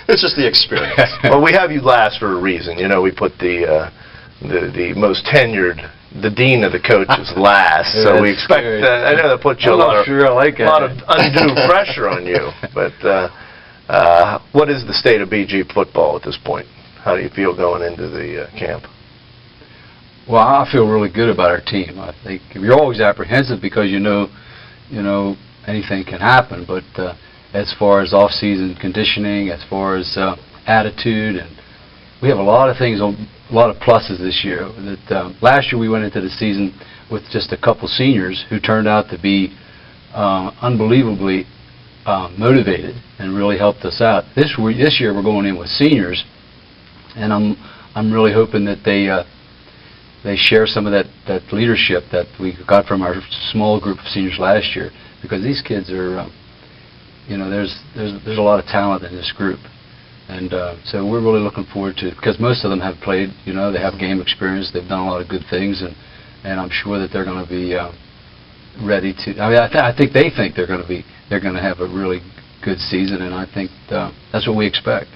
It's just the experience. Well, we have you last for a reason. You know, we put the most tenured, the dean of the coaches last, so we expect. I know that puts you a lot of undue pressure on you. But what is the state of BG football at this point? How do you feel going into the camp? Well, I feel really good about our team. I think you're always apprehensive because you know anything can happen. But as far as off-season conditioning, as far as attitude, and we have a lot of things, a lot of pluses this year. That last year we went into the season with just a couple seniors who turned out to be unbelievably motivated and really helped us out. This year we're going in with seniors, and I'm really hoping that they share some of that leadership that we got from our small group of seniors last year, because these kids are, there's a lot of talent in this group, and so we're really looking forward to it, because most of them have played, they have game experience, they've done a lot of good things, and I'm sure that they're going to be ready to. I mean, I think they think they're going to have a really good season, and I think that's what we expect.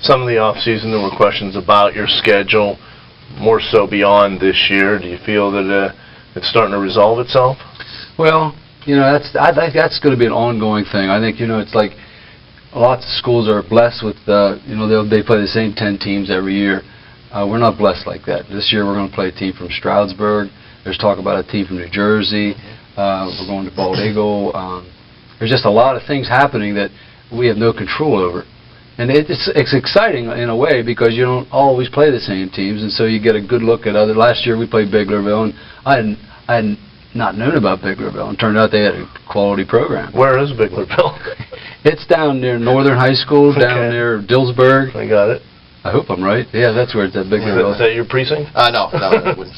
Some of the off-season, there were questions about your schedule, more so beyond this year. Do you feel that it's starting to resolve itself? Well, I think that's going to be an ongoing thing. I think, it's like lots of schools are blessed with, they play the same 10 teams every year. We're not blessed like that. This year we're going to play a team from Stroudsburg. There's talk about a team from New Jersey. We're going to Bald Eagle. There's just a lot of things happening that we have no control over. And it's exciting in a way, because you don't always play the same teams, and so you get a good look at other. Last year we played Biglerville, and I had not known about Biglerville, and turned out they had a quality program. Where is Biglerville? It's down near Northern High School, down near Dillsburg. I got it. I hope I'm right. Yeah, that's where it's at, Biglerville. Is that your precinct? No, it wouldn't.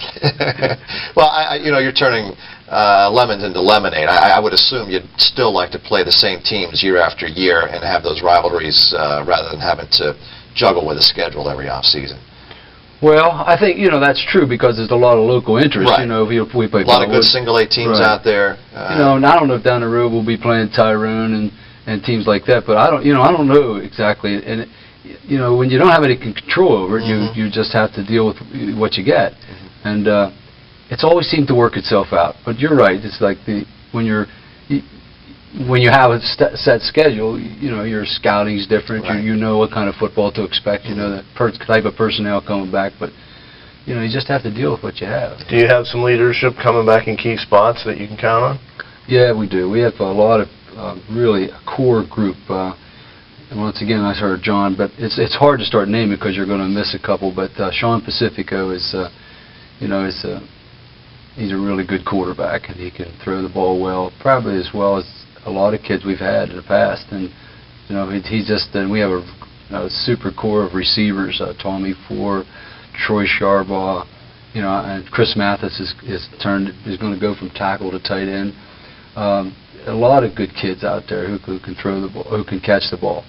Well, you're turning lemons into lemonade. I would assume you'd still like to play the same teams year after year and have those rivalries rather than having to juggle with a schedule every off season. Well, I think that's true, because there's a lot of local interest. Right. We play a lot of good single A teams out there. And I don't know if down the road we'll be playing Tyrone and teams like that, but I don't know exactly. And when you don't have any control over it, you just have to deal with what you get, and it's always seemed to work itself out. But you're right. It's like when you have a set schedule, your scouting's different. Right. You know what kind of football to expect. You know the type of personnel coming back, but you just have to deal with what you have. Do you have some leadership coming back in key spots that you can count on? Yeah, we do. We have a lot of really a core group. And once again, I heard John, but it's hard to start naming because you're going to miss a couple. But Sean Pacifico is, he's a really good quarterback, and he can throw the ball well, probably as well as a lot of kids we've had in the past. And he's just, and we have a super core of receivers: Tommy Ford, Troy Sharbaugh, and Chris Mathis is going to go from tackle to tight end. A lot of good kids out there who can throw the ball, who can catch the ball.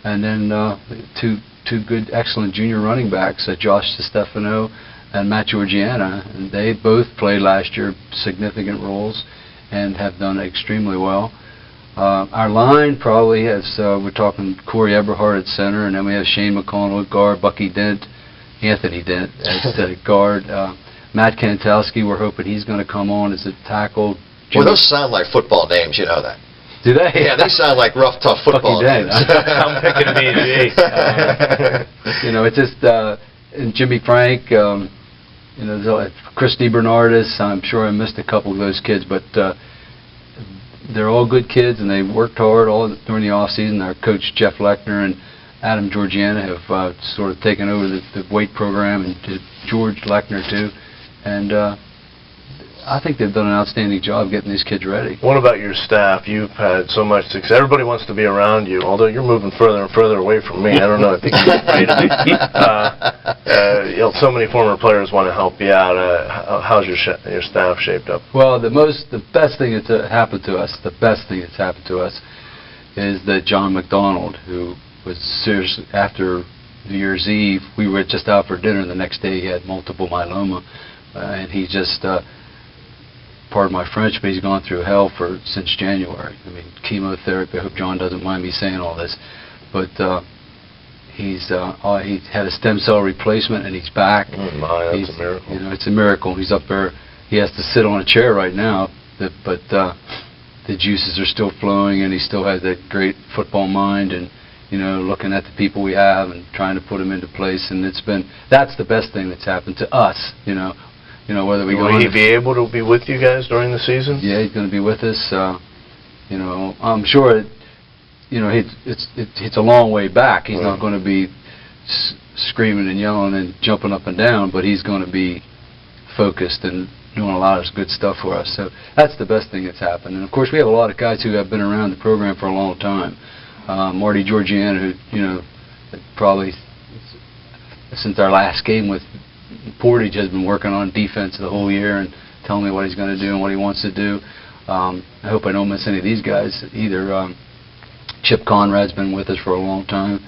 And then two good, excellent junior running backs, Josh DeStefano and Matt Georgiana, and they both played last year significant roles and have done extremely well. Our line probably has, we're talking Corey Eberhardt at center, and then we have Shane McConnell at guard, Bucky Dent, Anthony Dent at guard, Matt Kantowski, we're hoping he's going to come on as a tackle. Well, those sound like football names, you know that. Do they? Yeah, they sound like rough, tough football names. I'm picking BG. It's just and Jimmy Frank, Chris DeBernardis. I'm sure I missed a couple of those kids, but they're all good kids, and they worked hard all during the off season. Our coach Jeff Lechner and Adam Georgiana have sort of taken over the weight program, and George Lechner too, and. I think they've done an outstanding job getting these kids ready. What about your staff? You've had so much success. Everybody wants to be around you, although you're moving further and further away from me. I don't know. I think you're afraid of me. So many former players want to help you out. How's your staff shaped up? Well, the best thing that's happened to us is that John McDonald, who was seriously, after New Year's Eve, we were just out for dinner. The next day he had multiple myeloma, and he just pardon my French, but he's gone through hell since January. I mean, chemotherapy. I hope John doesn't mind me saying all this, but he had a stem cell replacement and he's back. Oh my, that's a miracle. You know, it's a miracle. He's up there. He has to sit on a chair right now, but the juices are still flowing, and he still has that great football mind, and you know, looking at the people we have and trying to put them into place. And that's the best thing that's happened to us. You know, whether we Will he be able to be with you guys during the season? Yeah, he's going to be with us. You know, I'm sure. You know, it's a long way back. He's not going to be screaming and yelling and jumping up and down, but he's going to be focused and doing a lot of good stuff for us. So that's the best thing that's happened. And of course, we have a lot of guys who have been around the program for a long time. Marty Georgiana, who, you know, probably since our last game with Portage has been working on defense the whole year and telling me what he's going to do and what he wants to do. I hope I don't miss any of these guys either. Chip Conrad's been with us for a long time.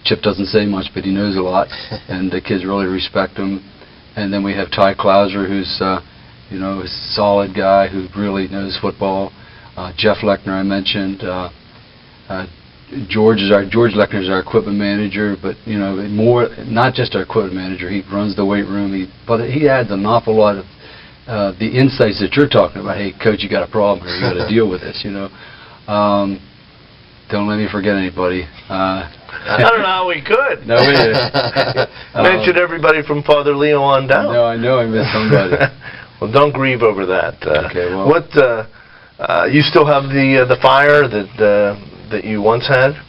Chip doesn't say much, but he knows a lot, and the kids really respect him. And then we have Ty Klauser, who's you know, a solid guy who really knows football. Jeff Lechner, I mentioned. George Lechner is our equipment manager, but you know, not just our equipment manager. He runs the weight room. But he adds an awful lot of the insights that you're talking about. Hey, coach, you got a problem here. You got to deal with this. You know. Don't let me forget anybody. I don't know how we could. No, we didn't. Mention everybody from Father Leo on down. No, I know I missed somebody. Well, don't grieve over that. Okay, well. You still have the fire that you once had?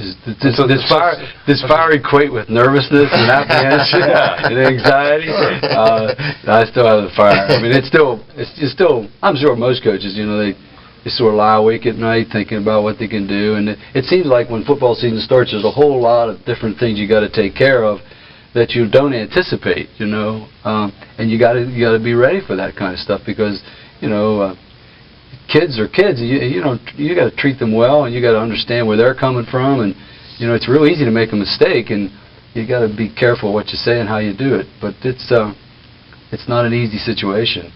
Does fire equate with nervousness and apprehension and anxiety? I still have the fire. I mean, it's still. I'm sure most coaches, you know, they sort of lie awake at night thinking about what they can do, and it seems like when football season starts, there's a whole lot of different things you got to take care of that you don't anticipate, you know, and you got to be ready for that kind of stuff because, you know, kids are kids. You got to treat them well, and you got to understand where they're coming from, and you know, it's real easy to make a mistake, and you got to be careful what you say and how you do it. But it's not an easy situation.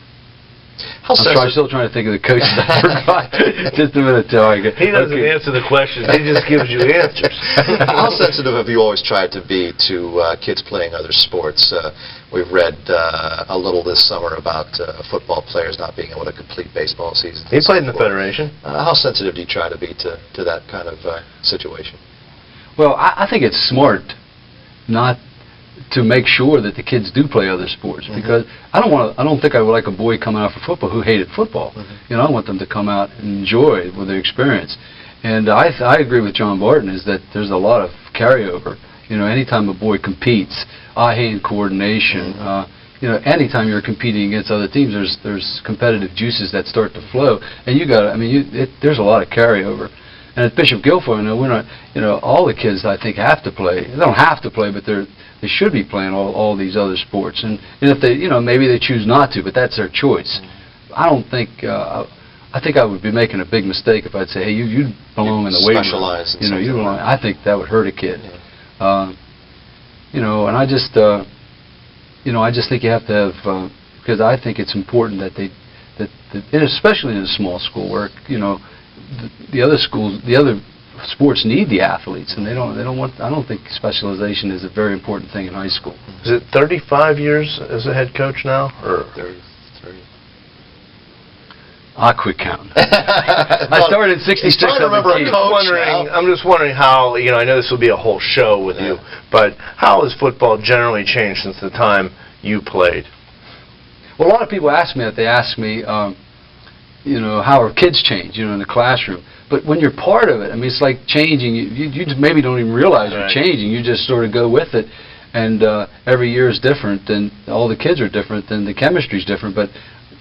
I'm still trying to think of the coaches. I forgot. Just a minute till I get. He doesn't answer the questions. He just gives you answers. How sensitive have you always tried to be to kids playing other sports? We've read a little this summer about football players not being able to complete baseball seasons. He played in the Federation. How sensitive do you try to be to that kind of situation? Well, I think it's smart not to make sure that the kids do play other sports, because I don't think I would like a boy coming out for football who hated football. You know, I want them to come out and enjoy with their experience. And I agree with John Barton is that there's a lot of carryover. You know, anytime a boy competes, eye-hand coordination. You know, anytime you're competing against other teams, there's competitive juices that start to flow, and you got. I mean, there's a lot of carryover. And at Bishop Guilfoyle, you know, we're not. You know, all the kids I think have to play. They don't have to play, but they should be playing all these other sports. And if they, you know, maybe they choose not to, but that's their choice. I don't think. I think I would be making a big mistake if I'd say, hey, you belong in the weight room. You know, you belong. I think that would hurt a kid. You know, and I just think you have to have, because I think it's important that and especially in a small school where, you know, the other schools, the other sports need the athletes, and they don't want. I don't think specialization is a very important thing in high school. Is it 35 years as a head coach now, or 33? I quit counting. I started in '66. Trying to remember a coach. I'm just wondering how, you know, I know this will be a whole show with you, but how has football generally changed since the time you played? Well, a lot of people ask me that. They ask me, you know, how have kids changed, you know, in the classroom? But when you're part of it, I mean, it's like changing. You just maybe don't even realize you're changing. You just sort of go with it, and every year is different, and all the kids are different, and the chemistry's different. But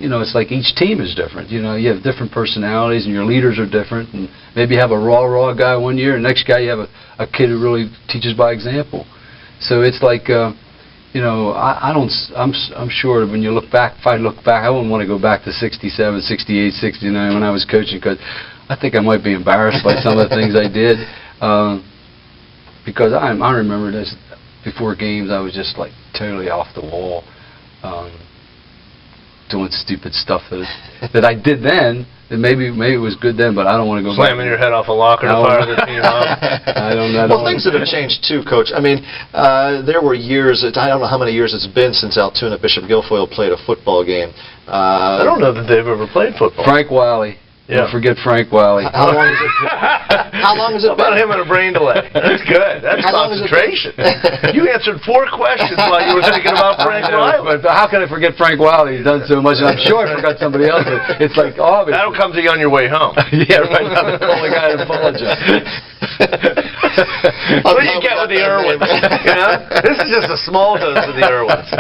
you know, it's like each team is different. You know, you have different personalities, and your leaders are different. And maybe you have a raw guy one year, and next guy you have a kid who really teaches by example. So it's like, you know, I'm sure when you look back, if I look back, I wouldn't want to go back to 67, 68, 69 when I was coaching, because I think I might be embarrassed by some of the things I did. Because I remember this before games, I was just like totally off the wall. doing stupid stuff that I did then. And maybe it was good then, but I don't want to go slamming your head off a locker to fire the team up. I don't know. Well, things that have changed too, Coach. I mean, there were years. I don't know how many years it's been since Altoona Bishop Guilfoyle played a football game. I don't know that they've ever played football. Frank Wiley. Yeah. Don't forget Frank Wiley. How long has it been? How long has it How about been? him and a brain delay? That's good. That's How long has it concentration. been? You answered 4 questions while you were thinking about Frank Wiley. But how can I forget Frank Wiley? He's done so much, and I'm sure I forgot somebody else. It's like obvious. That'll come to you on your way home. Yeah, right. I'm the only guy to apologize. What do you get with the Irwins? You know? This is just a small dose of the Irwins.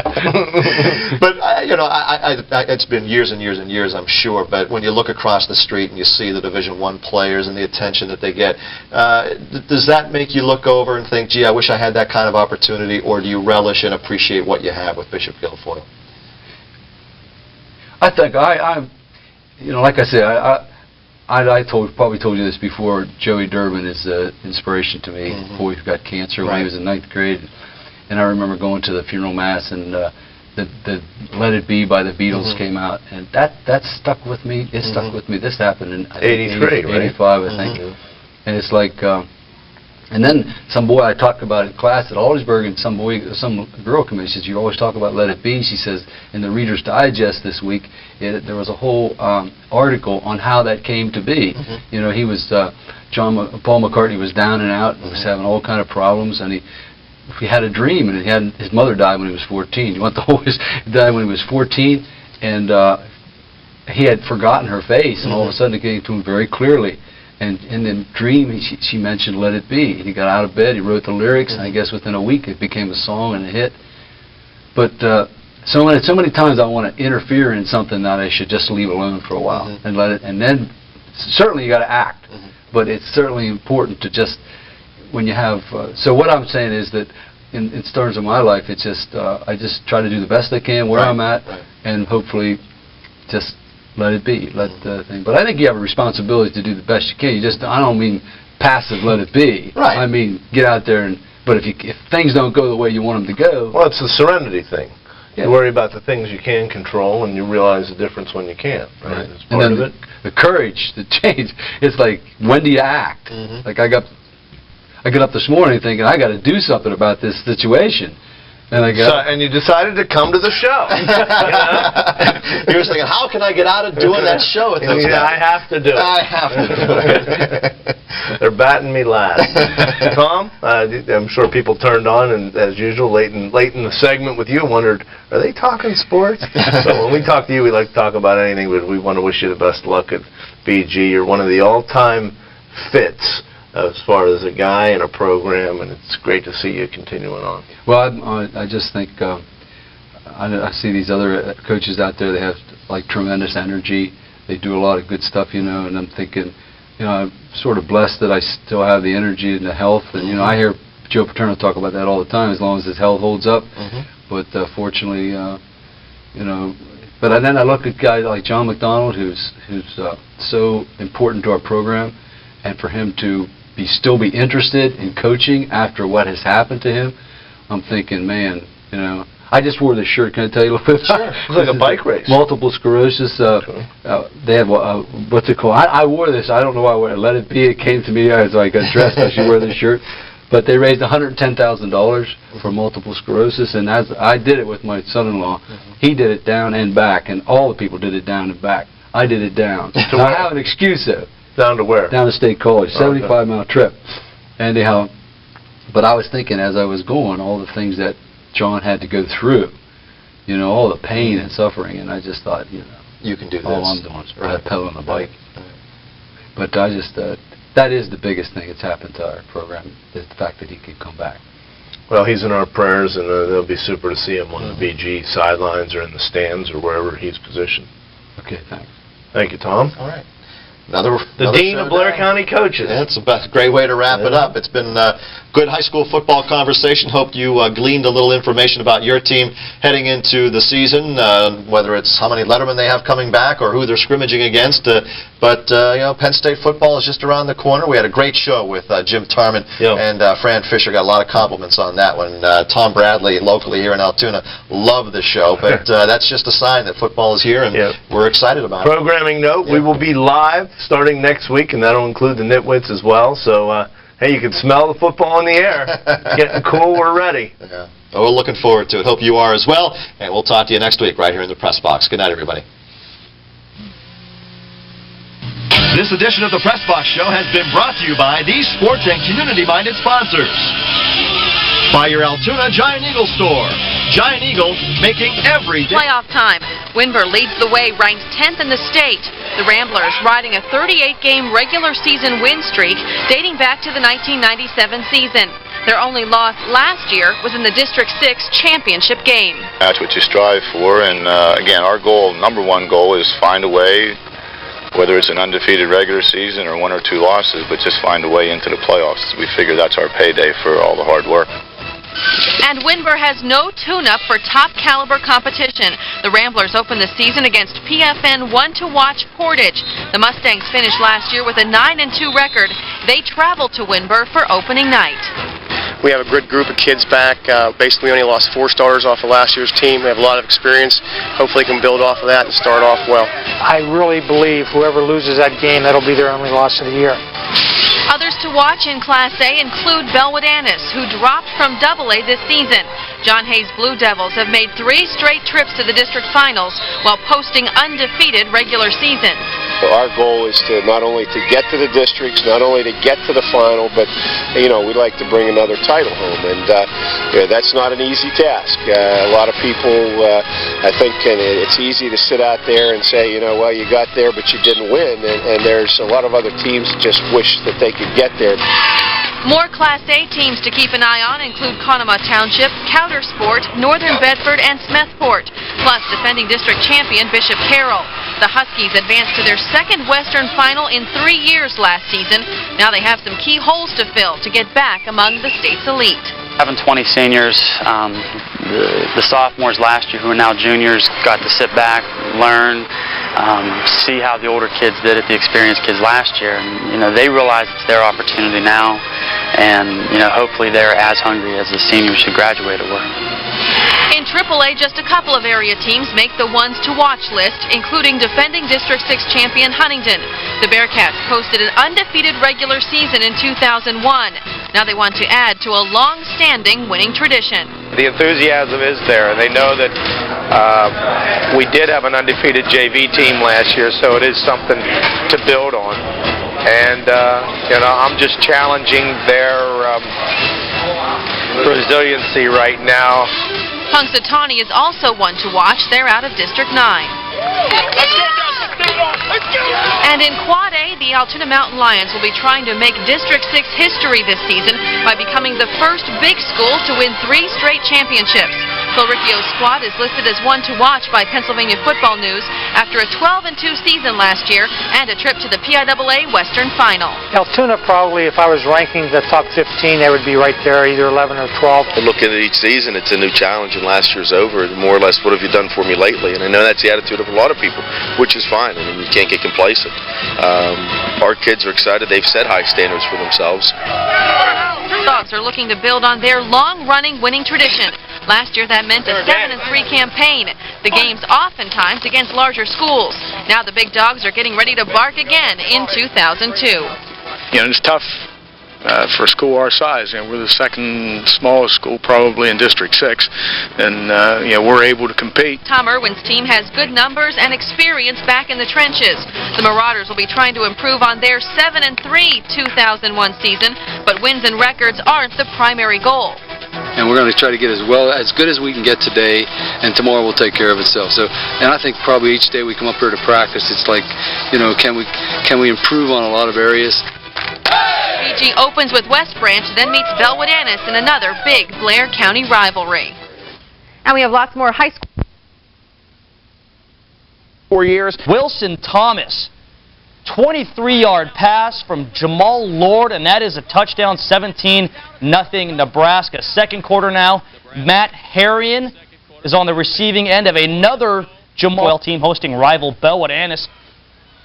But it's been years and years and years, I'm sure. But when you look across the street and you see the Division I players and the attention that they get, does that make you look over and think, "Gee, I wish I had that kind of opportunity," or do you relish and appreciate what you have with Bishop Guilfoyle? I think like I said, I probably told you this before. Joey Durbin is an inspiration to me. Before he got cancer when he was in 9th grade, and I remember going to the funeral mass and the "Let It Be" by the Beatles came out, and that stuck with me. It stuck with me. This happened in 83, right? 85, I think. And it's like, and then some boy I talked about in class at Aldersburg, and some girl came in. She says, "You always talk about 'Let It Be.'" She says, in the Reader's Digest this week, there was a whole article on how that came to be. You know, he was Paul McCartney was down and out, and was having all kind of problems, and he had a dream, and his mother died when he was 14. You want the whole? He died when he was 14, and he had forgotten her face, and all of a sudden it came to him very clearly. And in the dream, she mentioned "Let It Be." And he got out of bed, he wrote the lyrics, and I guess within a week it became a song and a hit. But so many times I want to interfere in something that I should just leave alone for a while and let it. And then certainly you got to act, but it's certainly important to just when you have. So what I'm saying is that in terms of my life, it's just I just try to do the best I can where I'm at, and hopefully just let it be. Let the thing. But I think you have a responsibility to do the best you can. I don't mean passive let it be. Right. I mean get out there and. But if things don't go the way you want them to go. Well, it's the serenity thing. Yeah. You worry about the things you can control, and you realize the difference when you can't. Right. It's And part then of it. the courage to change. It's like, when do you act? Like I got up this morning thinking I got to do something about this situation. And and you decided to come to the show. You were thinking, how can I get out of doing that show with those guys? I have to do it. I have to do it. They're batting me last. Tom, I'm sure people turned on, and as usual, late in the segment with you, wondered, are they talking sports? So when we talk to you, we like to talk about anything, but we want to wish you the best luck at BG. You're one of the all-time fits as far as a guy and a program, and it's great to see you continuing on. Well, I just think I see these other coaches out there. They have like tremendous energy. They do a lot of good stuff, and I'm thinking, I'm sort of blessed that I still have the energy and the health. And I hear Joe Paterno talk about that all the time. As long as his health holds up, but fortunately, But then I look at guys like John McDonald, who's so important to our program, and for him to still be interested in coaching after what has happened to him, I'm thinking, man, I just wore this shirt. Can I tell you a little bit? Sure. It's like a bike race. Multiple sclerosis. They have what's it called? I wore this. I don't know why I wore it. Let It Be. It came to me as I got dressed. I should wear this shirt. But they raised $110,000 for multiple sclerosis, and as I did it with my son-in-law, he did it down and back, and all the people did it down and back. I did it down. So I have an excuse though. Down to where? Down to State College, 75-mile trip. Anyhow, but I was thinking as I was going, all the things that John had to go through, all the pain and suffering, and I just thought, you can do this. All I'm doing is pedaling the bike. But I just, that is the biggest thing that's happened to our program, is the fact that he could come back. Well, he's in our prayers, and it'll be super to see him on the BG sidelines or in the stands or wherever he's positioned. Okay, thanks. Thank you, Tom. All right. The Dean of Blair County Coaches. That's a great way to wrap it up. It's been a good high school football conversation. Hope you gleaned a little information about your team heading into the season, whether it's how many Lettermen they have coming back or who they're scrimmaging against. But Penn State football is just around the corner. We had a great show with Jim Tarman and Fran Fisher. Got a lot of compliments on that one. Tom Bradley, locally here in Altoona, loved the show. But that's just a sign that football is here, and we're excited about it. Programming note, we will be live starting next week, and that'll include the Nitwits as well. So, hey, you can smell the football in the air. Getting cool, we're ready. Yeah. Well, we're looking forward to it. Hope you are as well. And we'll talk to you next week right here in the Press Box. Good night, everybody. This edition of the Press Box Show has been brought to you by these sports and community-minded sponsors. By your Altoona Giant Eagle store. Giant Eagle, making every day. Playoff time. Winver leads the way, ranked 10th in the state. The Ramblers riding a 38-game regular season win streak dating back to the 1997 season. Their only loss last year was in the District 6 championship game. That's what you strive for, and again, our goal, number one goal, is find a way, whether it's an undefeated regular season or 1 or 2 losses, but just find a way into the playoffs. We figure that's our payday for all the hard work. And Winver has no tune-up for top-caliber competition. The Ramblers opened the season against PFN 1-to-watch Portage. The Mustangs finished last year with a 9-2 record. They traveled to Winver for opening night. We have a good group of kids back. Basically, we only lost 4 starters off of last year's team. We have a lot of experience. Hopefully, can build off of that and start off well. I really believe whoever loses that game, that'll be their only loss of the year. Others to watch in Class A include Belwood-Annis, who dropped from AA this season. John Hayes' Blue Devils have made 3 straight trips to the district finals while posting undefeated regular seasons. Our goal is to not only to get to the districts, not only to get to the final, but we'd like to bring another title home, and that's not an easy task. A lot of people, I think, it's easy to sit out there and say, well, you got there, but you didn't win, and there's a lot of other teams that just wish that they could get there. More Class A teams to keep an eye on include Conemaugh Township, Coudersport, Northern Bedford, and Smethport, plus defending district champion Bishop Carroll. The Huskies advanced to their 2nd Western final in 3 years last season. Now they have some key holes to fill to get back among the state's elite. Having 20 seniors, the sophomores last year who are now juniors got to sit back, learn, see how the older kids did it, the experienced kids last year. And, they realize it's their opportunity now, and hopefully they're as hungry as the seniors who graduated were. In AAA, just a couple of area teams make the ones to watch list, including defending District 6 champion Huntington. The Bearcats posted an undefeated regular season in 2001. Now they want to add to a long-standing winning tradition. The enthusiasm is there, and they know that we did have an undefeated JV team last year, so it is something to build on. And, I'm just challenging their resiliency right now. Punxsutawney is also one to watch. They're out of District 9. And in Quad A, the Altoona Mountain Lions will be trying to make District 6 history this season by becoming the first big school to win 3 straight championships. Floricchio's squad is listed as one to watch by Pennsylvania Football News after a 12-2 season last year and a trip to the PIAA Western Final. Altoona probably, if I was ranking the top 15, they would be right there, either 11 or 12. I look at each season, it's a new challenge, and last year's over. More or less, what have you done for me lately? And I know that's the attitude of a lot of people, which is fine. I mean, you can't get complacent. Our kids are excited. They've set high standards for themselves. Dogs are looking to build on their long-running winning tradition. Last year, that meant a 7-3 campaign. The games oftentimes against larger schools. Now the Big Dogs are getting ready to bark again in 2002. It's tough for a school our size. We're the 2nd smallest school probably in District 6, and we're able to compete. Tom Irwin's team has good numbers and experience back in the trenches. The Marauders will be trying to improve on their 7-3 2001 season, but wins and records aren't the primary goal. And we're going to try to get as good as we can get today, and tomorrow will take care of itself. And I think probably each day we come up here to practice, it's like, can we improve on a lot of areas? BG opens with West Branch, then meets Belwood-Annis in another big Blair County rivalry. And we have lots more high school. 4 years. Wilson Thomas, 23-yard pass from Jamal Lord, and that is a touchdown, 17-0 Nebraska. Second quarter now, Matt Harrion is on the receiving end of another Guilfoyle team hosting rival Bellwood Annis.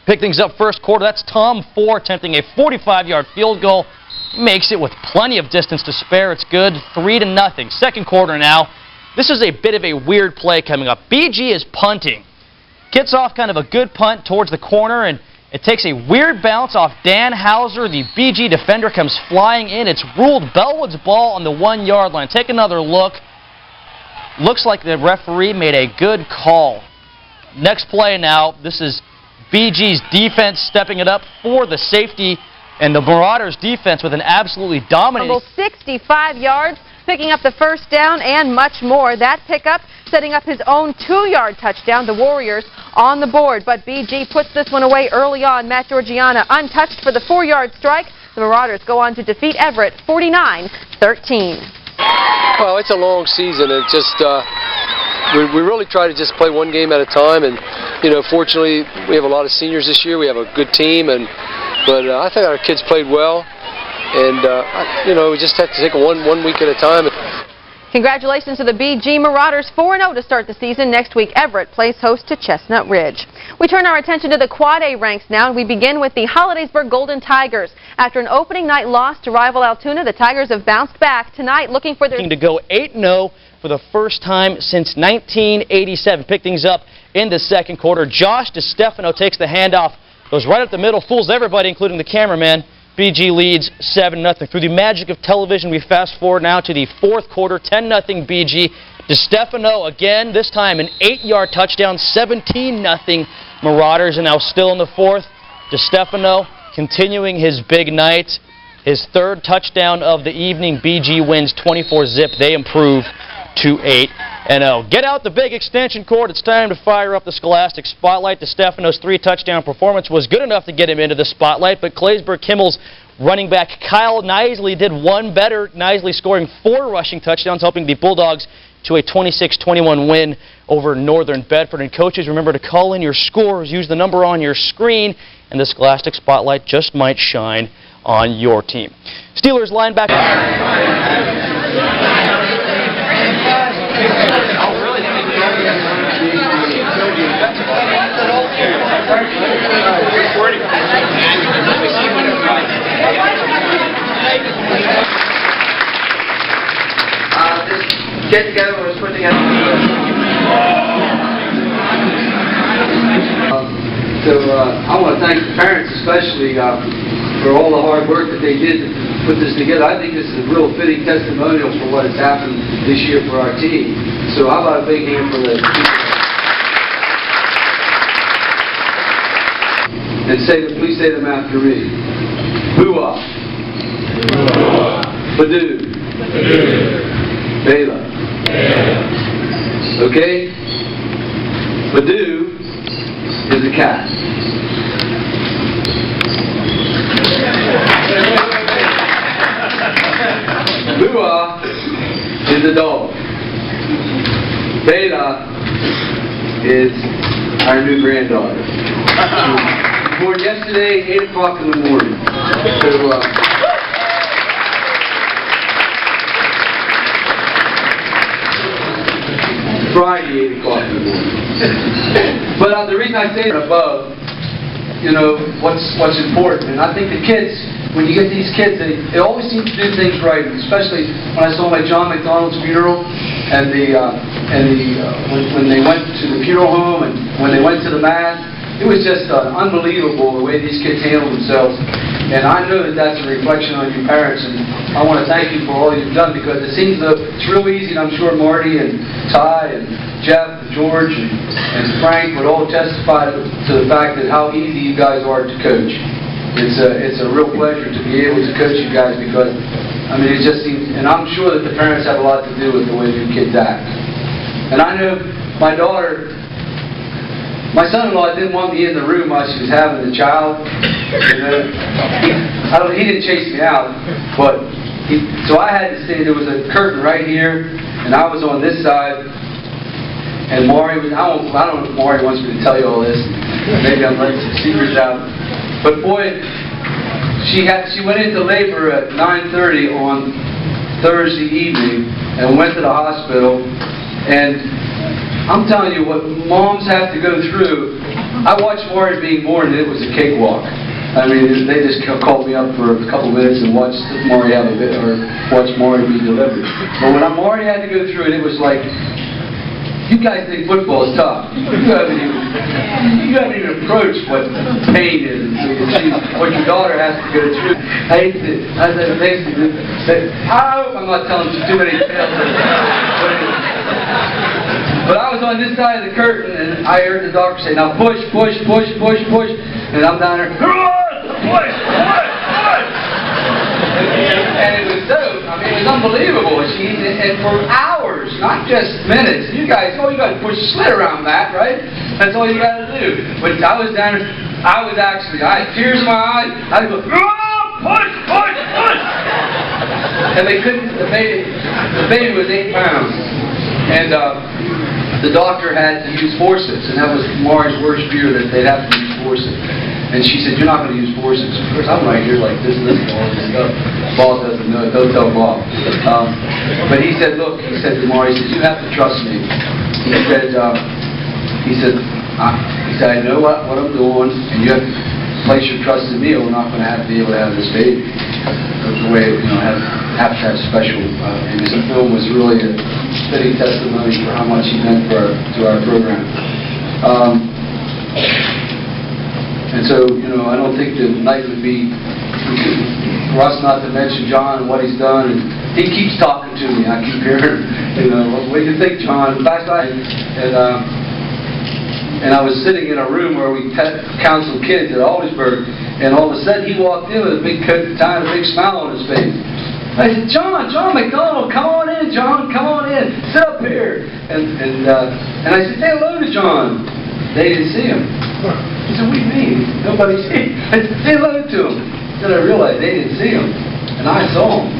Pick things up first quarter. That's Tom Ford attempting a 45-yard field goal. Makes it with plenty of distance to spare. It's good, 3-0. Second quarter now. This is a bit of a weird play coming up. BG is punting. Gets off kind of a good punt towards the corner, and it takes a weird bounce off Dan Hauser. The BG defender comes flying in. It's ruled Bellwood's ball on the 1-yard line. Take another look. Looks like the referee made a good call. Next play now. This is BG's defense stepping it up for the safety, and the Marauders' defense with an absolutely dominating... 65 yards, picking up the first down and much more. That pickup setting up his own 2-yard touchdown. The Warriors on the board, but BG puts this one away early on. Matt Georgiana untouched for the 4-yard strike. The Marauders go on to defeat Everett 49-13. Well, it's a long season. It just we really try to just play one game at a time, and fortunately we have a lot of seniors this year. We have a good team, but I think our kids played well, and we just have to take it one week at a time. Congratulations to the BG Marauders, 4-0 to start the season. Next week, Everett plays host to Chestnut Ridge. We turn our attention to the Quad A ranks now, and we begin with the Hollidaysburg Golden Tigers. After an opening night loss to rival Altoona, the Tigers have bounced back tonight, looking for their... to go 8-0 for the first time since 1987. Pick things up in the second quarter. Josh DeStefano takes the handoff, goes right up the middle, fools everybody, including the cameraman. BG leads 7-0. Through the magic of television, we fast forward now to the fourth quarter, 10-0 BG. DeStefano again, this time an 8-yard touchdown, 17-0 Marauders, and now still in the fourth. DeStefano continuing his big night, his third touchdown of the evening. BG wins 24-zip. They improve to 8-0. Get out the big extension cord. It's time to fire up the Scholastic Spotlight. DeStefano's 3-touchdown performance was good enough to get him into the spotlight, but Claysburg-Kimmel's running back Kyle Knisely did one better, Knisely scoring 4 rushing touchdowns, helping the Bulldogs to a 26-21 win over Northern Bedford. And coaches, remember to call in your scores, use the number on your screen, and the Scholastic Spotlight just might shine on your team. Steelers linebacker... Get together when we're putting together. I want to thank the parents especially for all the hard work that they did to put this together. I think this is a real fitting testimonial for what has happened this year for our team. So how about a big hand for the people? And please say them after me. Hoo-ah. Badoo. Bela. Okay? Badoo is a cat. Bua is a dog. Bela is our new granddaughter. Born yesterday, 8 o'clock in the morning. So, Friday, 8 o'clock in the morning. But the reason I say above, what's important, and I think the kids, when you get these kids, they always seem to do things right. Especially when I saw my John McDonald's funeral, and when they went to the funeral home and when they went to the mass, it was just unbelievable the way these kids handled themselves. And I know that that's a reflection on you parents, and I want to thank you for all you've done, because it seems that it's real easy, and I'm sure Marty and Ty and Jeff and George and Frank would all testify to the fact that how easy you guys are to coach. It's a real pleasure to be able to coach you guys, because, I mean, it just seems, and I'm sure that the parents have a lot to do with the way your kids act. And I know my daughter, my son-in-law didn't want me in the room while she was having the child. He didn't chase me out, but so I had to stay. There was a curtain right here, and I was on this side, and Maury was. I don't know if Maury wants me to tell you all this. Maybe I'm letting some secrets out. But boy, she went into labor at 9:30 on Thursday evening and went to the hospital. And I'm telling you what moms have to go through. I watched Maury being born, and it was a cakewalk. I mean, they just called me up for a couple minutes and watched Maury watch Maury be delivered. But when Maury had to go through it, it was like, you guys think football is tough. You haven't even approached what pain is until you see what your daughter has to go through. I hope I'm not telling you too many tales. But I was on this side of the curtain, and I heard the doctor say, now push, push, push, push, push. And I'm down there, push, push, push. And it was so, I mean, it was unbelievable. And for hours, not just minutes. You guys, all you got to push a slit around that, right? That's all you got to do. But I was down there, I had tears in my eyes. I would go, push, push, push. And they couldn't, the baby was 8 pounds. And the doctor had to use forceps, and that was Maury's worst fear, that they'd have to use forceps. And she said, you're not going to use forceps. Of course, I'm right here like this, listening to all this stuff. Bob doesn't know it. Don't tell Bob. But he said, look, he said to Maury, he said, you have to trust me. He said, I know what I'm doing, and you have to place your trust in me, or we're not going to be able to have this baby. The way, have to have special. And this film was really a fitting testimony for how much he meant to our program. And so, I don't think the night would be for us not to mention John and what he's done. And he keeps talking to me. I keep hearing, what do you think, John? Last night, and I was sitting in a room where we counseled kids at Aldersburg, and all of a sudden he walked in with a big smile on his face. I said, John McDonald, come on in, John, come on in, sit up here. And I said, say hello to John. They didn't see him. He said, what do you mean? Nobody's seen him. I said, say hello to him. Then I realized they didn't see him, and I saw him.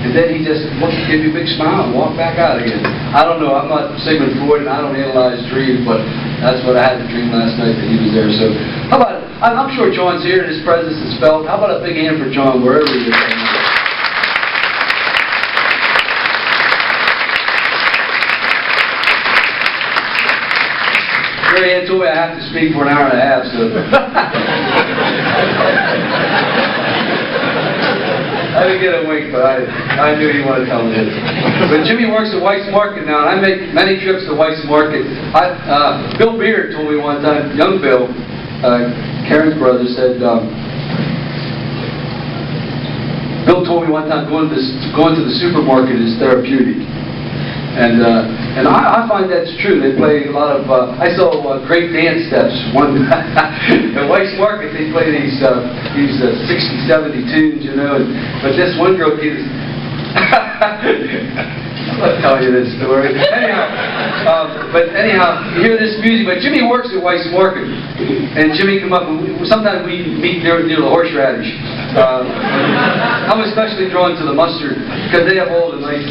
And then he just gave me a big smile and walked back out again. I don't know, I'm not Sigmund Freud, and I don't analyze dreams, but that's what I had to dream last night, that he was there. So, how about, I'm sure John's here and his presence is felt. How about a big hand for John, wherever he is right now? Mary Ann told me I have to speak for an hour and a half, so. I didn't get a wink, but I knew he wanted to tell me this. But Jimmy works at White's Market now, and I make many trips to White's Market. Bill Beard told me one time, young Bill, Karen's brother, said, Bill told me one time going to the supermarket is therapeutic. And I find that's true. They play a lot of, I saw great dance steps one at White's Market. They play these 60, 70 tunes, but this one girl, I'm not telling you this story. Anyhow, you hear this music, but Jimmy works at White's Market, and Jimmy come up, and sometimes we meet near the horseradish. I'm especially drawn to the mustard, because they have all the nice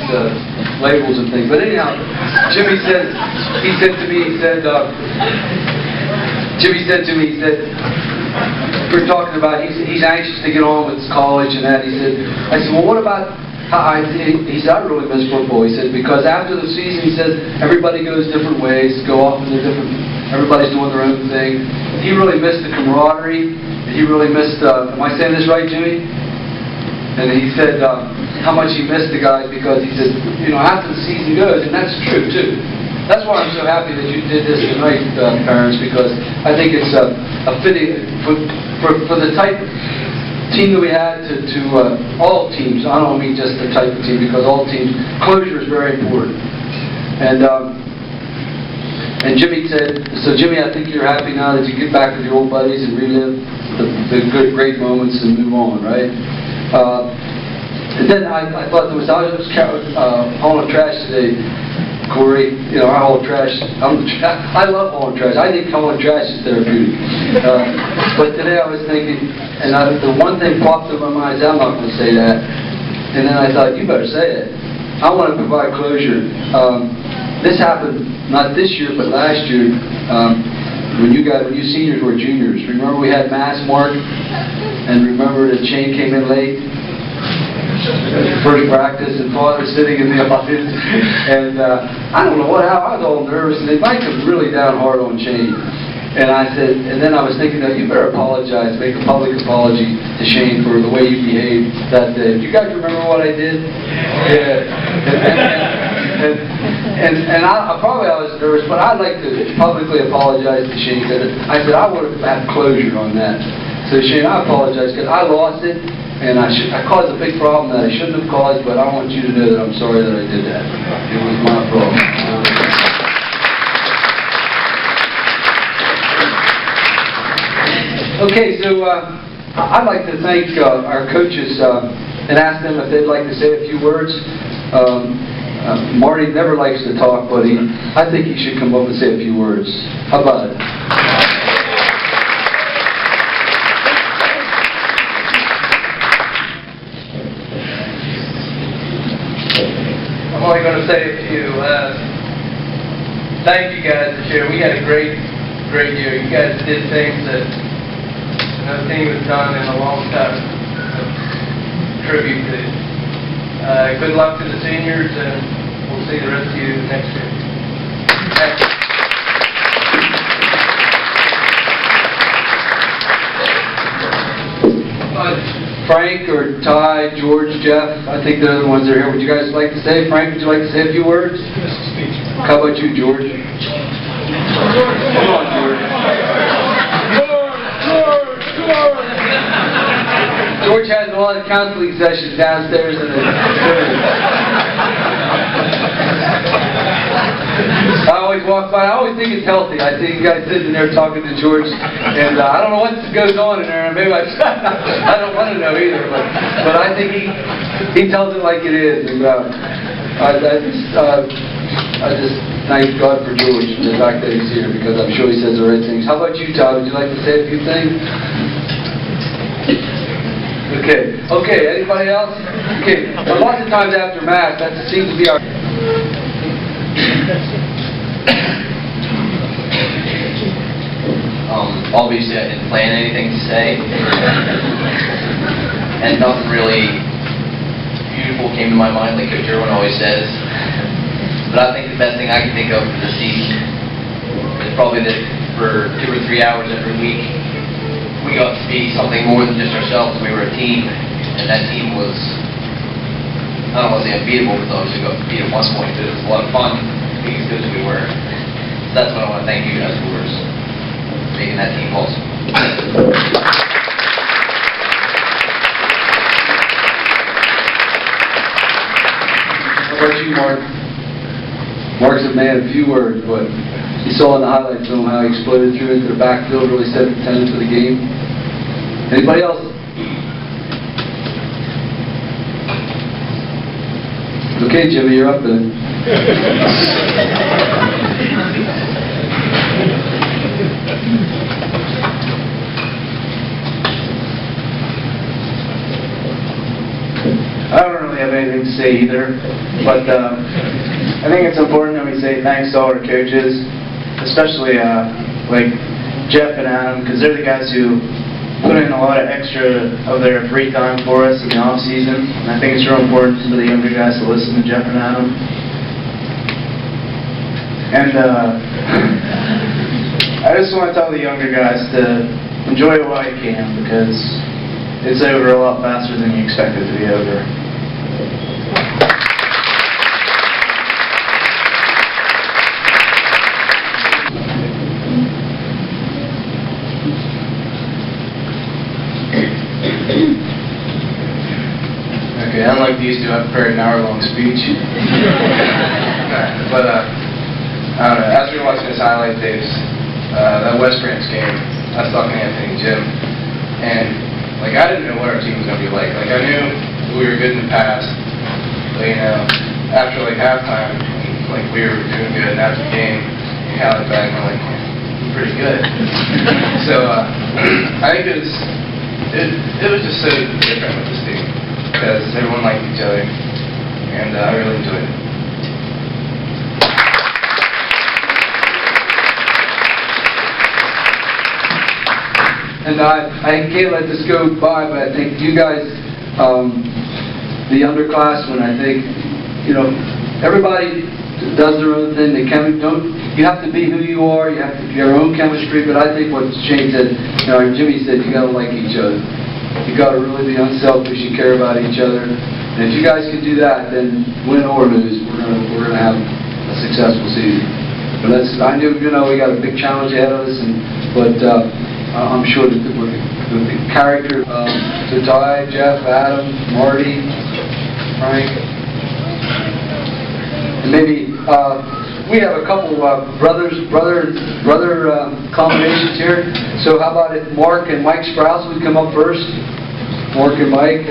labels and things. But anyhow, Jimmy said to me, we were talking about, he's anxious to get on with college and that. I said, well, what about, he said, I really miss football. He said, because after the season, he said, everybody goes different ways, go off in everybody's doing their own thing. He really missed the camaraderie. He really missed, am I saying this right, Jimmy? And he said how much he missed the guys, because he said, after the season goes, and that's true, too. That's why I'm so happy that you did this tonight, parents, because I think it's a fitting, for the type of team that we had to all teams. I don't mean just the type of team, because all teams, closure is very important. And Jimmy said, so Jimmy, I think you're happy now that you get back with your old buddies and relive the good, great moments and move on, right? And then I thought I was hauling trash today, Corey. I haul trash. I love hauling trash. I think hauling trash is therapeutic. But today I was thinking, and the one thing popped in my mind is, I'm not going to say that. And then I thought, you better say it. I want to provide closure. This happened not this year, but last year. when you seniors were juniors, remember we had mass mark, and remember the chain came in late? First practice, and Father sitting in the audience, and I don't know how I was all nervous, and they might have really down hard on Shane. And I said, and then I was thinking, that you better apologize, make a public apology to Shane for the way you behaved that day. Do you guys remember what I did? Yeah. And I was nervous, but I'd like to publicly apologize to Shane, because I said I would have had closure on that. So Shane, I apologize, because I lost it, and I caused a big problem that I shouldn't have caused, but I want you to know that I'm sorry that I did that. It was my problem. Okay, so I'd like to thank our coaches and ask them if they'd like to say a few words. Marty never likes to talk, but I think he should come up and say a few words. How about it? I'm only going to say a few. Thank you guys this year. We had a great year. You guys did things that no team has done in a long time. Tribute to you. Good luck to the seniors, and we'll see the rest of you next year. Thank you. Frank or Ty, George, Jeff, I think they're the ones that are here. Would you guys like to say? Frank, would you like to say a few words? How about you, George? Come on, George. George has a lot of counseling sessions downstairs in the I always walk by. I always think it's healthy. I see you guys sitting there talking to George, and I don't know what goes on in there. Maybe I don't want to know either, but I think he tells it like it is. And I just thank God for George and the fact that he's here, because I'm sure he says the right things. How about you, Todd? Would you like to say a few things? Okay, anybody else? Okay, but lots of times after Mass, that seems to be our... Obviously I didn't plan anything to say, and nothing really beautiful came to my mind like Coach Irwin always says, but I think the best thing I can think of for the season is probably that for 2 or 3 hours every week, we got to be something more than just ourselves. We were a team, and that team was, I don't want to say unbeatable, but obviously got beat at one point, but it was a lot of fun being as good as we were. So that's what I want to thank you guys for, is making that team possible. How about you, Mark? Mark's a man of few words, but you saw in the highlight film how he exploded through into the backfield, really set the tone for the game. Anybody else? Okay, Jimmy, you're up then. I don't really have anything to say either, but I think it's important that we say thanks to all our coaches, especially like Jeff and Adam, because they're the guys who put in a lot of extra of their free time for us in the off season. And I think it's real important for the younger guys to listen to Jeff and Adam. And I just want to tell the younger guys to enjoy it while you can, because it's over a lot faster than you expect it to be over. Okay, unlike these two, I prepared an hour-long speech. But, I don't know, as we were watching this highlight tapes, that West Branch game, I was talking to Anthony and Jim, and, like, I didn't know what our team was going to be like. Like, I knew we were good in the past, but, you know, after, like, halftime, like, we were doing good, and after the game, we held it back, and we're like, we're pretty good. So, I think it was just so different with this team, because everyone liked each other, and I really enjoyed it. And I can't let this go by, but I think you guys, the underclassmen, I think, everybody does their own thing. You have to be who you are. You have to have your own chemistry. But I think what Shane said, Jimmy said, you got to like each other. You got to really be unselfish and care about each other. And if you guys can do that, then win or lose, we're gonna have a successful season. But I knew, we got a big challenge ahead of us, but I'm sure that with the character, to Ty, Jeff, Adam, Marty, Frank, and maybe we have a couple brother combinations here. So how about if Mark and Mike Sprouse would come up first? Mark and Mike.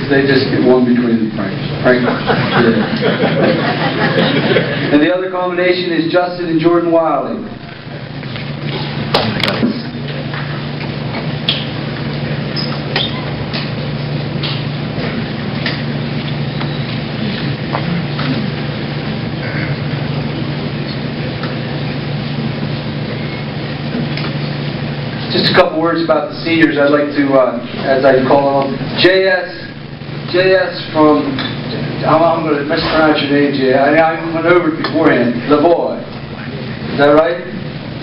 They just get one between the Frank. And the other combination is Justin and Jordan Wiley. Just a couple words about the seniors. I'd like to, as I call them, JS from, I'm going to mispronounce your name, Jay. I went over it beforehand. The boy. Is that right?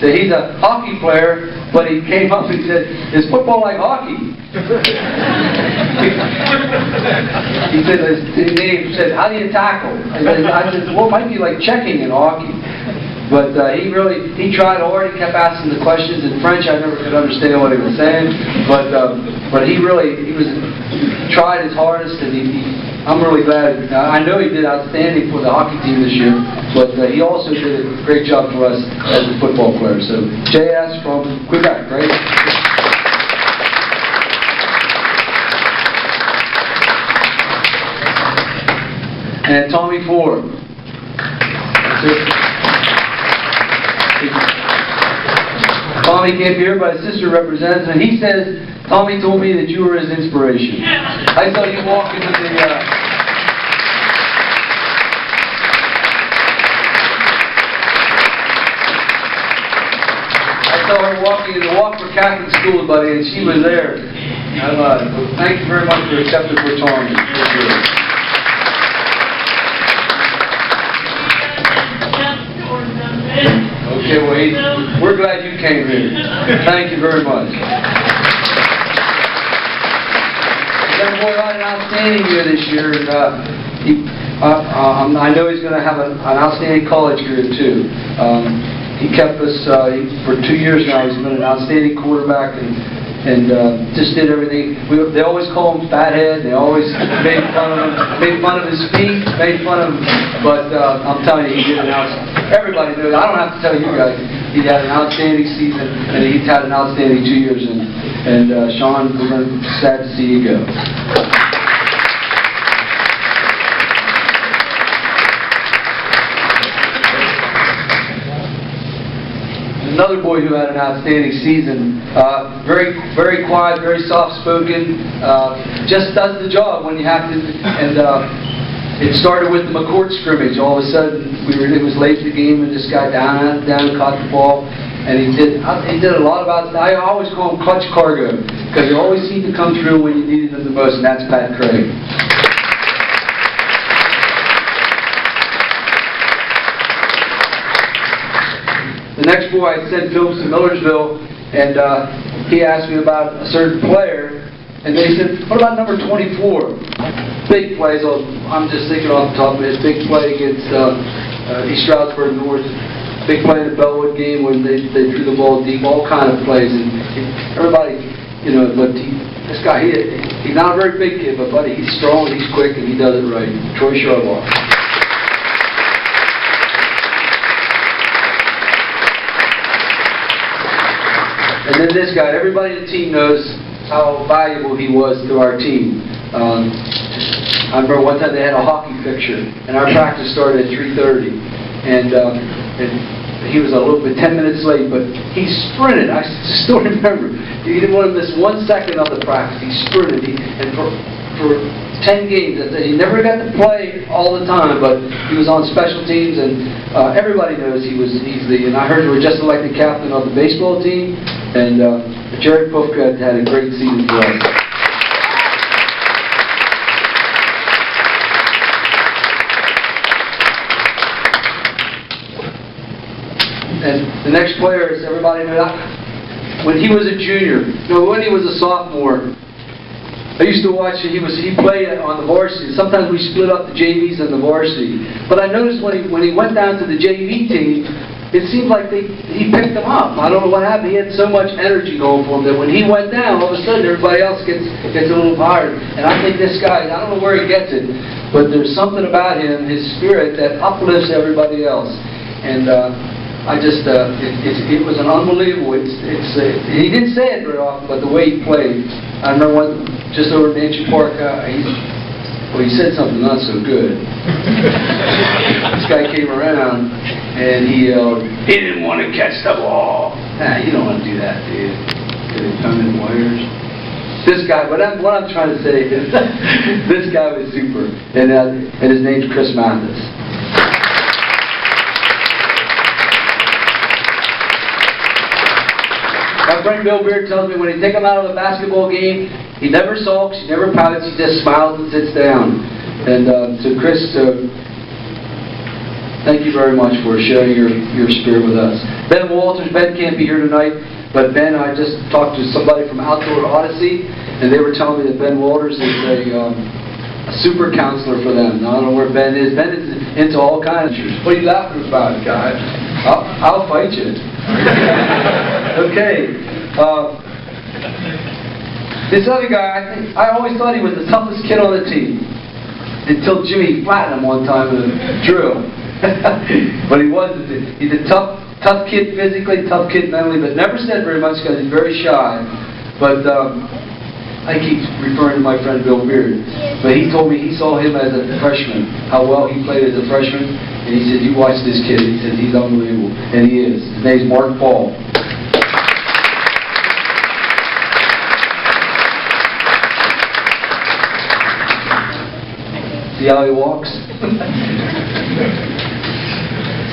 So he's a hockey player, but he came up and said, "Is football like hockey?" He said, his name said, "How do you tackle?" I said, "Well, it might be like checking in hockey." But he tried hard. He kept asking the questions in French. I never could understand what he was saying. But he tried his hardest, and I'm really glad. I know he did outstanding for the hockey team this year, but he also did a great job for us as a football player. So JS from Quebec, right? And Tommy Ford. Tommy can't be here, but his sister represents, and he says, Tommy told me that you were his inspiration. I saw you walk into the... I saw her walking in the Walk for Catholic School, buddy, and she was there. Thank you very much for accepting for Tommy. Okay, well, we're glad you came here. Thank you very much. Young boy had an outstanding year this year, and I know he's going to have an outstanding college career too. He kept us for 2 years now. He's been an outstanding quarterback and just did everything. They always call him fathead. They always made fun of him, made fun of his feet, made fun of him. But I'm telling you, he did an outstanding. Everybody knows. I don't have to tell you guys. He had an outstanding season, and he's had an outstanding 2 years. And Sean, we're sad to see you go. Another boy who had an outstanding season, very, very quiet, very soft-spoken, just does the job when you have to. And it started with the McCourt scrimmage. All of a sudden, it was late in the game, and this guy down and caught the ball, and he did a lot about. I always call him clutch cargo because he always seemed to come through when you needed him the most, and that's Pat Craig. The next boy, I sent Phillips to Millersville, and he asked me about a certain player, and they said, "What about number 24?" Big plays. I'm just thinking off the top of it. Big play against East Stroudsburg North. Big play in the Bellwood game when they threw the ball deep. All kind of plays, and everybody, But this guy, he's not a very big kid, but buddy, he's strong, he's quick, and he does it right. Troy Sharbaugh. And then this guy, everybody in the team knows how valuable he was to our team. I remember one time they had a hockey picture, and our practice started at 3:30. And he was a little bit 10 minutes late, but he sprinted. I still remember. He didn't want to miss 1 second of the practice. He sprinted, and for 10 games, he never got to play all the time, but he was on special teams, and everybody knows and I heard he was just elected captain of the baseball team, and Jerry Pufka had a great season for us. And the next player is, everybody knows, when he was a junior, when he was a sophomore, I used to watch, he played on the varsity. Sometimes we split up the JVs and the varsity. But I noticed when he went down to the JV team, it seemed like he picked them up. I don't know what happened. He had so much energy going for him that when he went down, all of a sudden everybody else gets a little tired. And I think this guy, I don't know where he gets it, but there's something about him, his spirit, that uplifts everybody else. And I just, it was an unbelievable, he didn't say it very often, but the way he played. I remember just over at Mansion Park, he said something not so good. This guy came around, and he yelled, he didn't want to catch the ball. Nah, you don't want to do that, dude. Get it done in wires. This guy, what I'm trying to say is, this guy was super, and his name's Chris Mathis. My friend Bill Beard tells me when he take him out of the basketball game, he never sulks, he never pouts, he just smiles and sits down. And so Chris, thank you very much for sharing your spirit with us. Ben Walters, Ben can't be here tonight, but Ben, I just talked to somebody from Outdoor Odyssey, and they were telling me that Ben Walters is a super counselor for them. Now, I don't know where Ben is. Ben is into all kinds of issues. What are you laughing about, guy? I'll fight you. Okay. This other guy, I always thought he was the toughest kid on the team. Until Jimmy flattened him one time in a drill. But he wasn't. He's a tough kid physically, tough kid mentally, but never said very much because he's very shy. But I keep referring to my friend Bill Beard. But he told me he saw him as a freshman, how well he played as a freshman. And he said, you watch this kid. He said, he's unbelievable. And he is. His name's Mark Paul. See how he walks?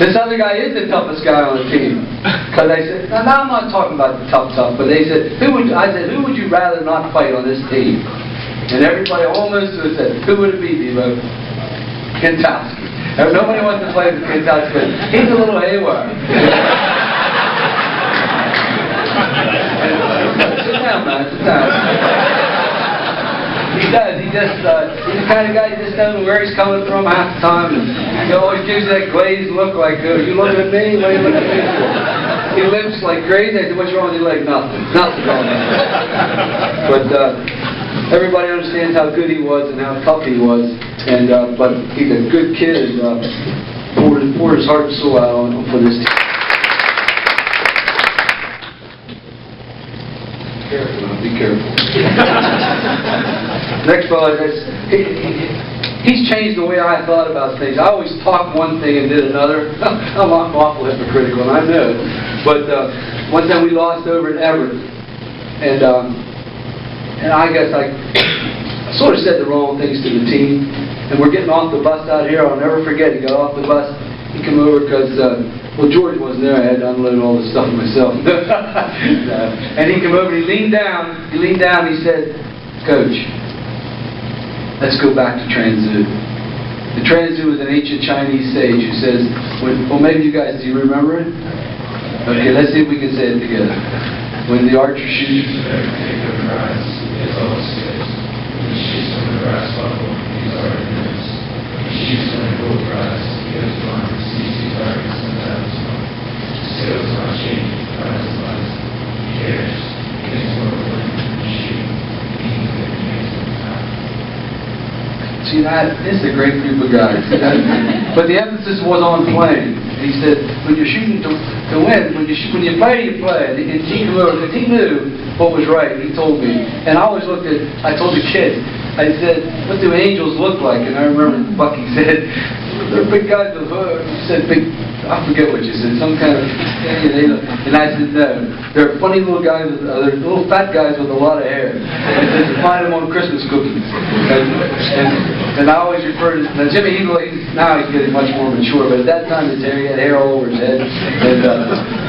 This other guy is the toughest guy on the team. Because I said, now I'm not talking about the tough, but they said, who would you rather not fight on this team? And everybody almost said, who would it be, Devo? Kentowski. Nobody wants to play with Kentowski, but he's a little haywire. Sit down, man, sit down. He does. He's the kind of guy who just doesn't know where he's coming from half the time. And he always gives that glazed look like, oh, you looking at me? What are you looking at me for? He limps like crazy. I said, what's wrong with your leg? Nothing. Nothing wrong with him. But everybody understands how good he was and how tough he was. And but he's a good kid and poured his heart and soul out for this team. Be careful. Next fellow, he's changed the way I thought about things. I always talked one thing and did another. I'm awful hypocritical, and I know. But one time we lost over at Everett, and I guess I sort of said the wrong things to the team. And we're getting off the bus out here. I'll never forget. He got off the bus. He came over because, well, George wasn't there. I had to unload all the stuff myself. And he came over. He leaned down. He said, Coach, let's go back to Transu. The Transu was an ancient Chinese sage who says, well, maybe you guys, do you remember it? Okay, let's see if we can say it together. When the archer shoots. See, this is a great group of guys. But the emphasis was on playing. He said, when you're shooting to win, when you play, you play. And he knew what was right. He told me. And I always I told the kids, I said, what do angels look like? And I remember Bucky said, they're big guys with hoods. You said big, I forget what you said, some kind of, and I said, no, they're funny little guys, they're little fat guys with a lot of hair. And I said, find them on Christmas cookies. And I always refer to, now Jimmy, now he's getting much more mature, but at that time his hair, he had hair all over his head. And,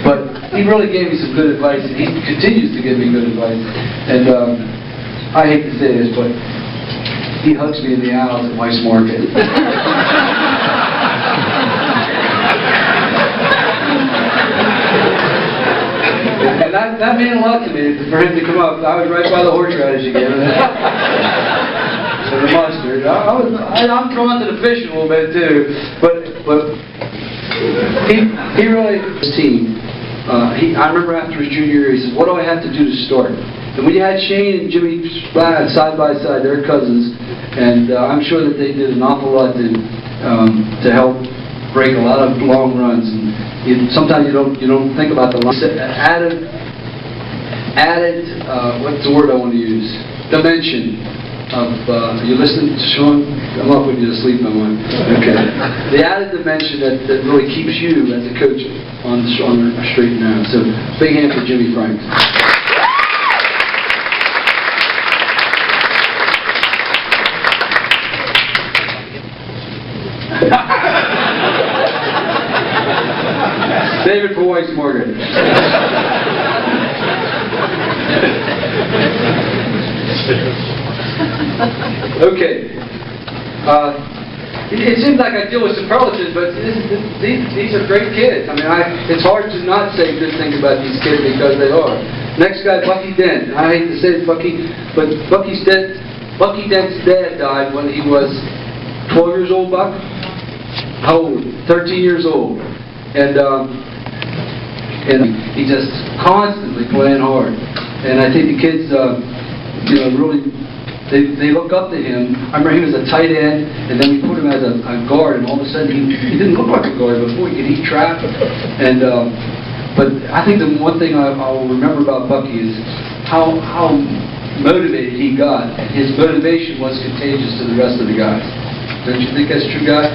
but he really gave me some good advice, and he continues to give me good advice. And I hate to say this, but he hugs me in the aisles at Weiss Market. And that meant a lot to me, for him to come up. I was right by the horseradish again. And the mustard. I'm drawn to the fish a little bit too, but he really, his team. I remember after his junior year, he said, "What do I have to do to start?" And when you had Shane and Jimmy side by side, they're cousins, and I'm sure that they did an awful lot to help break a lot of long runs. And sometimes you don't think about the added what's the word I want to use? Dimension. Are you listening to Sean? I'm not putting you to sleep, am I? Okay. The added dimension that really keeps you as a coach on the straight and narrow. So, big hand for Jimmy Franks. Save it for Weiss Morgan. Okay. It seems like I deal with superlatives, but these are great kids. I mean, it's hard to not say good things about these kids because they are. Next guy, Bucky Dent. I hate to say it, Bucky, but Bucky Dent's dad died when he was 12 years old, Buck? How old? 13 years old. And he just constantly playing hard. And I think the kids, really, they look up to him. I remember he was a tight end, and then we put him as a guard, and all of a sudden he didn't look like a guard before. He could eat trap. And but I think the one thing I will remember about Bucky is how motivated he got. And his motivation was contagious to the rest of the guys. Don't you think that's true, guy?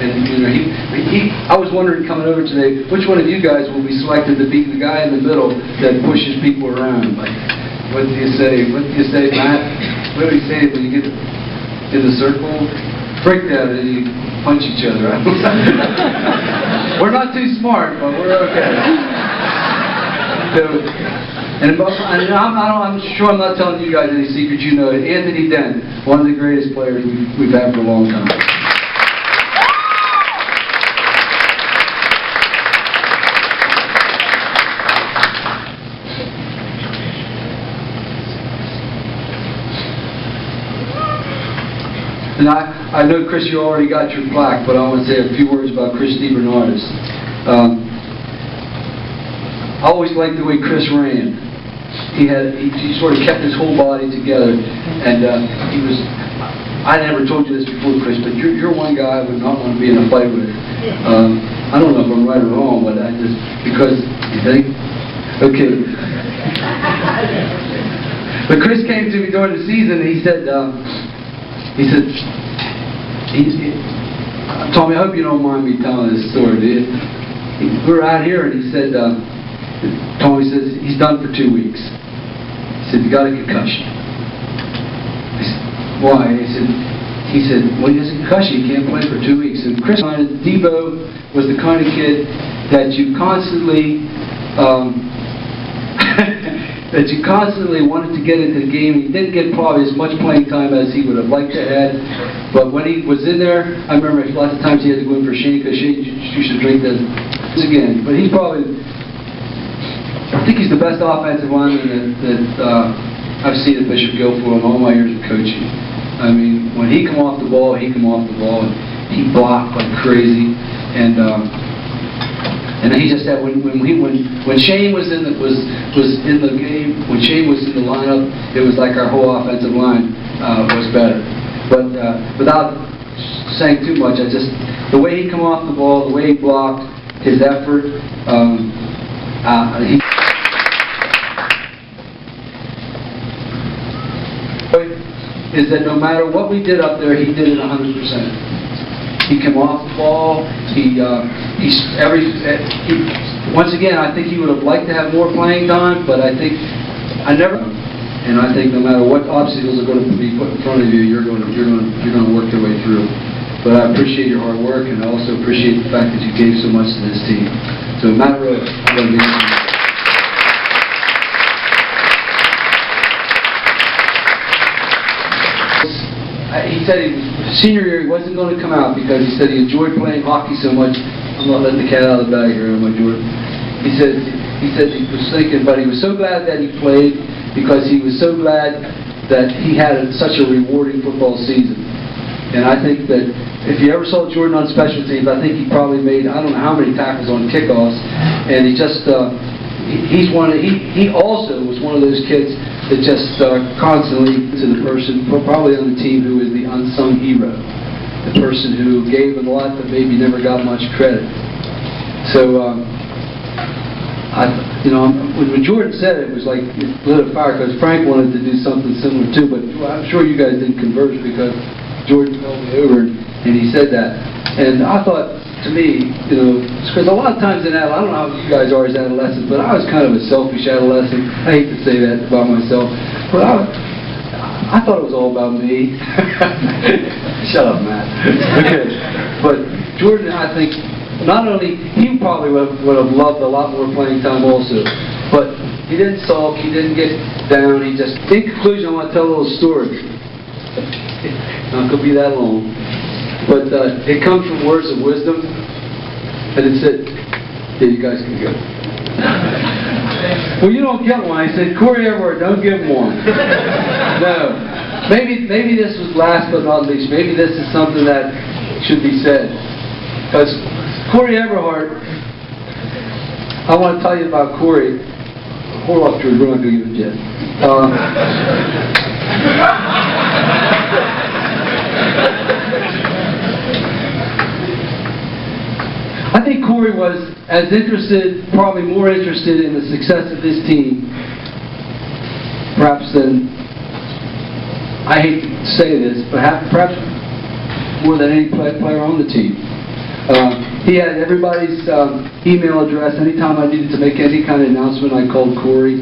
And I was wondering coming over today, which one of you guys will be selected to be the guy in the middle that pushes people around? Like, what do you say? What do you say, Matt? What do you say when you get in the circle? Break that and you punch each other. We're not too smart, but we're okay. So, I'm sure I'm not telling you guys any secrets. You know it. Anthony Dent, one of the greatest players we've had for a long time. And I know, Chris, you already got your plaque, but I want to say a few words about Chris DeBernardis. I always liked the way Chris ran. He sort of kept his whole body together, and I never told you this before, Chris, but you're one guy I would not want to be in a fight with. I don't know if I'm right or wrong, but because, you think? Okay. But Chris came to me during the season, and he said, Tommy, I hope you don't mind me telling this story, do you? We were out here, and he said, Tommy says, he's done for 2 weeks. He said, you got a concussion. I said, why? He said, well, he has a concussion, he can't play for 2 weeks. And Chris, Debo was the kind of kid that you constantly, wanted to get into the game. He didn't get probably as much playing time as he would have liked to have. But when he was in there, I remember lots of times he had to go in for Shane because Shane used to drink this again. But he's probably, I think he's the best offensive lineman that I've seen at Bishop Guilfoyle in all my years of coaching. I mean, when he come off the ball, and he blocked like crazy. And he just said when Shane was in the game, when Shane was in the lineup, it was like our whole offensive line was better. But without saying too much, the way he come off the ball, the way he blocked, his effort, is that no matter what we did up there, he did it 100%. He came off the ball. Once again, I think he would have liked to have more playing time, but I think and I think no matter what obstacles are going to be put in front of you, you're going to work your way through. But I appreciate your hard work, and I also appreciate the fact that you gave so much to this team. So a matter of he said senior year he wasn't going to come out because he said he enjoyed playing hockey so much. I'm not letting the cat out of the bag here, am I, Jordan? He said he was thinking, but he was so glad that he played because he was so glad that he had such a rewarding football season. And I think that if you ever saw Jordan on special teams, I think he probably made I don't know how many tackles on kickoffs, and he just he also was one of those kids that just constantly to the person probably on the team who is the unsung hero, the person who gave a lot but maybe never got much credit. So when Jordan said it was like it lit a fire because Frank wanted to do something similar too, but I'm sure you guys didn't converge because Jordan called me over and he said that, and I thought, to me, because a lot of times I don't know how you guys are as adolescents, but I was kind of a selfish adolescent. I hate to say that about myself, but I thought it was all about me. Shut up, Matt. Okay. But Jordan, I think, not only, he probably would have loved a lot more playing time also, but he didn't sulk, he didn't get down, he just, in conclusion, I want to tell a little story. Not going to be that long. But it comes from words of wisdom, and it said, yeah, you guys can go. Well, you don't get one. I said, Corey Everhart, don't give him one. No. Maybe this was last but not least. Maybe this is something that should be said. Because Corey Everhart, I want to tell you about Corey. Hold off, George, we're not going to give it yet. I think Corey was as interested, probably more interested in the success of this team, perhaps than, I hate to say this, but perhaps more than any player on the team. He had everybody's email address. Anytime I needed to make any kind of announcement, I called Corey.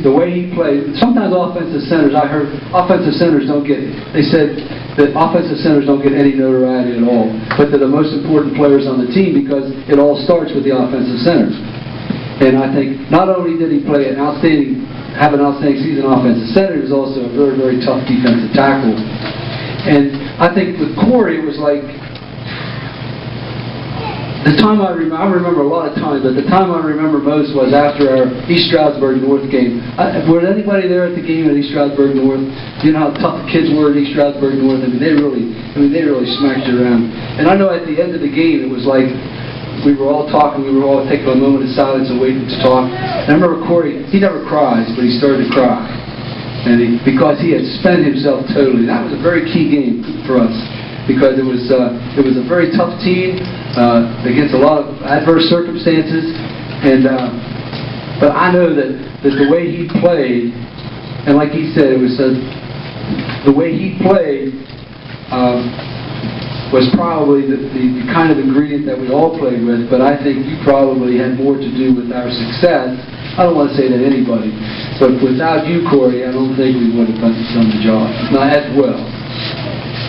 The way he played, sometimes offensive centers, I heard offensive centers they said that offensive centers don't get any notoriety at all, but they're the most important players on the team because it all starts with the offensive center. And I think not only did he play have an outstanding season offensive center, he was also a very, very tough defensive tackle. And I think with Corey, it was like, the time I remember a lot of times, but the time I remember most was after our East Stroudsburg North game. Was anybody there at the game at East Stroudsburg North? You know how tough the kids were at East Stroudsburg North. They really smacked you around. And I know at the end of the game, it was like we were all talking. We were all taking a moment of silence and waiting to talk. And I remember Corey. He never cries, but he started to cry, and because he had spent himself totally. That was a very key game for us because it was a very tough team. Against a lot of adverse circumstances, but I know that the way he played, and like he said, it was the way he played was probably the kind of ingredient that we all played with. But I think you probably had more to do with our success. I don't want to say that anybody, but without you, Corey, I don't think we would have done the job, not as well.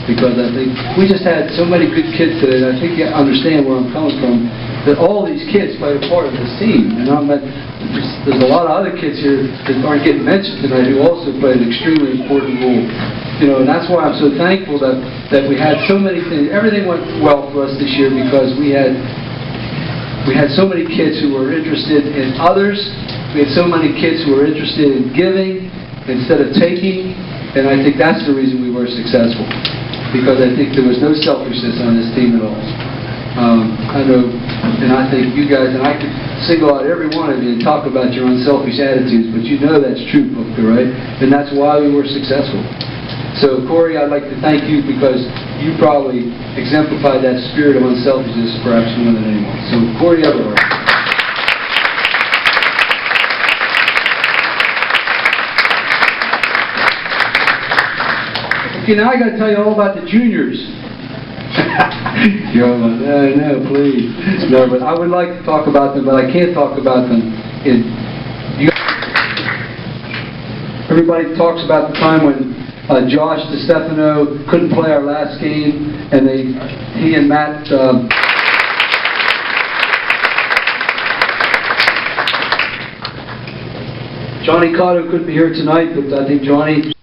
Because I think we just had so many good kids today, and I think you understand where I'm coming from, that all these kids played a part of this team. And there's a lot of other kids here that aren't getting mentioned tonight who also played an extremely important role. And that's why I'm so thankful that we had so many things. Everything went well for us this year because we had so many kids who were interested in others. We had so many kids who were interested in giving instead of taking, and I think that's the reason we were successful. Because I think there was no selfishness on this team at all. I know, and I think you guys, and I could single out every one of you and talk about your unselfish attitudes, but you know that's true, Booker, right? And that's why we were successful. So, Corey, I'd like to thank you because you probably exemplified that spirit of unselfishness perhaps more than anyone. So, Corey Everhart. Okay, now I got to tell you all about the juniors. No, please. No, but I would like to talk about them, but I can't talk about them. Everybody talks about the time when Josh DeStefano couldn't play our last game, and he and Matt. Johnny Cotto couldn't be here tonight, but I think Johnny